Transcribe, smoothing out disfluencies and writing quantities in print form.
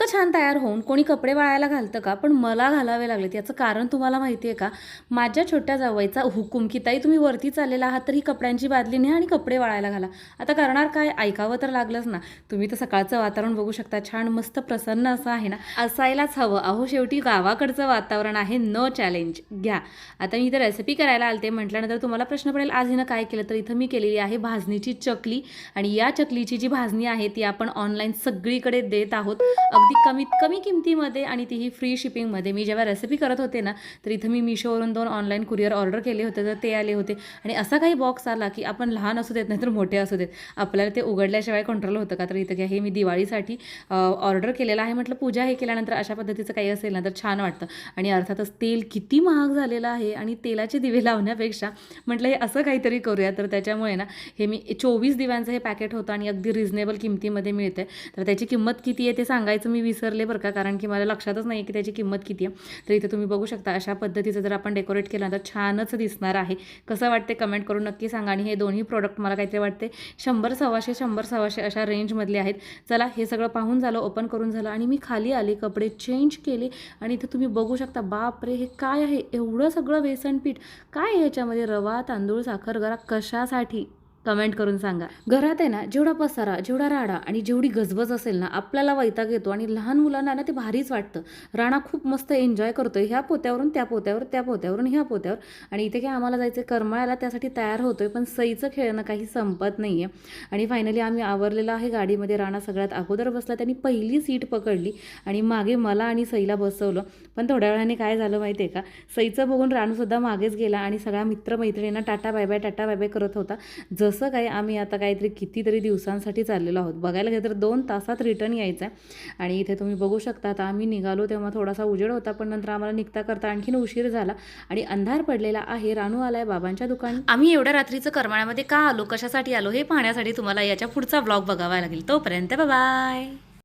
इतकं छान तयार होऊन कोणी कपडे वाळायला घालतं का? पण मला घालावे लागलेत. याचं कारण तुम्हाला माहिती आहे का? माझ्या छोट्या जावईचा हुकूम, की ताई तुम्ही वरती चाललेला आहात तर ही कपड्यांची बादली न्या आणि कपडे वाळायला घाला. आता करणार काय? ऐकावं तर लागलंच ना. तुम्ही तर सकाळचं वातावरण बघू शकता, छान मस्त प्रसन्न असं आहे ना, असायलाच हवं. अहो शेवटी गावाकडचं वातावरण आहे, नो चॅलेंज घ्या. आता मी इथं रेसिपी करायला आलते म्हटल्यानंतर तुम्हाला प्रश्न पडेल आज हिनं काय केलं, तर इथं मी केलेली आहे भाजणीची चकली. आणि या चकलीची जी भाजणी आहे ती आपण ऑनलाईन सगळीकडे देत आहोत अगदी कमीत कमी किमतीमध्ये आणि तीही फ्री शिपिंगमध्ये. मी जेव्हा रेसिपी करत होते ना, तर इथं मी मिशोवरून 2 ऑनलाईन कुरिअर ऑर्डर केले होते, तर ते आले होते. आणि असा काही बॉक्स आला की आपण लहान असू देत नाही तर मोठे असू देत, आपल्याला ते उघडल्याशिवाय कंट्रोल होतं का? तर इथं घ्या, हे मी दिवाळीसाठी ऑर्डर केलेलं आहे. म्हटलं पूजा हे केल्यानंतर अशा पद्धतीचं काही असेल ना तर छान वाटतं. आणि अर्थातच तेल किती महाग झालेलं आहे आणि तेलाचे दिवे लावण्यापेक्षा म्हटलं हे असं काहीतरी करूया. तर त्याच्यामुळे ना हे मी 24 दिव्यांचं हे पॅकेट होतं आणि अगदी रिजनेबल किमतीमध्ये मिळते. तर त्याची किंमत किती आहे ते सांगायचं मी विसरले बरं का, कारण की मला लक्षातच नाही की त्याची किंमत किती आहे. तर इथे तुम्ही बघू शकता अशा पद्धतीचं जर आपण डेकोरेट केलं तर छानच दिसणार आहे. कसं वाटते कमेंट करून नक्की सांगा. आणि हे दोन्ही प्रोडक्ट मला काहीतरी वाटते 100-100 अशा रेंजमधले आहेत. चला हे सगळं पाहून झालं, ओपन करून झालं आणि मी खाली आले, कपडे चेंज केले. आणि इथे तुम्ही बघू शकता, बाप रे हे काय आहे? एवढं सगळं बेसन पीठ काय आहे याच्यामध्ये? रवा, तांदूळ, साखर, गरा कशासाठी? कमेंट करून सांगा. घरात आहे ना जेवढा पसारा, जेवढा राडा आणि जेवढी गजबज असेल ना, आपल्याला वैताग येतो. आणि लहान मुलांना ना ते भारीच वाटतं. राणा खूप मस्त एन्जॉय करतोय, ह्या पोत्यावरून त्या पोत्यावर, त्या पोत्यावरून ह्या पोत्यावर. आणि इथे काय आम्हाला जायचं करमाळ्याला, त्यासाठी तयार होतोय, पण सईचं खेळणं काही संपत नाही आहे. आणि फायनली आम्ही आवरलेलं आहे गाडीमध्ये. राणा सगळ्यात अगोदर बसला, त्यांनी पहिली सीट पकडली आणि मागे मला आणि सईला बसवलं. पण थोड्या वेळाने काय झालं माहिती आहे का, सईचं बघून राणूसुद्धा मागेच गेला आणि सगळ्या मित्रमैत्रिणींना टाटा बाय बाय टाटा बाय बाय करत होता. जसं काय आम्ही आता काहीतरी कितीतरी दिवसांसाठी चाललेलो आहोत. बघायला गेलं तर 2 तासात रिटर्न यायचं आहे. आणि इथे तुम्ही बघू शकता, आता आम्ही निघालो तेव्हा थोडासा उजेड होता, पण नंतर आम्हाला निघता करता आणखीन उशीर झाला आणि अंधार पडलेला आहे. रानू आलाय बाबांच्या दुकानी. आम्ही एवढ्या रात्रीचं करमाळ्यामध्ये का आलो, कशासाठी आलो हे पाहण्यासाठी तुम्हाला याच्या पुढचा व्लॉग बघावा लागेल. तोपर्यंत बाय.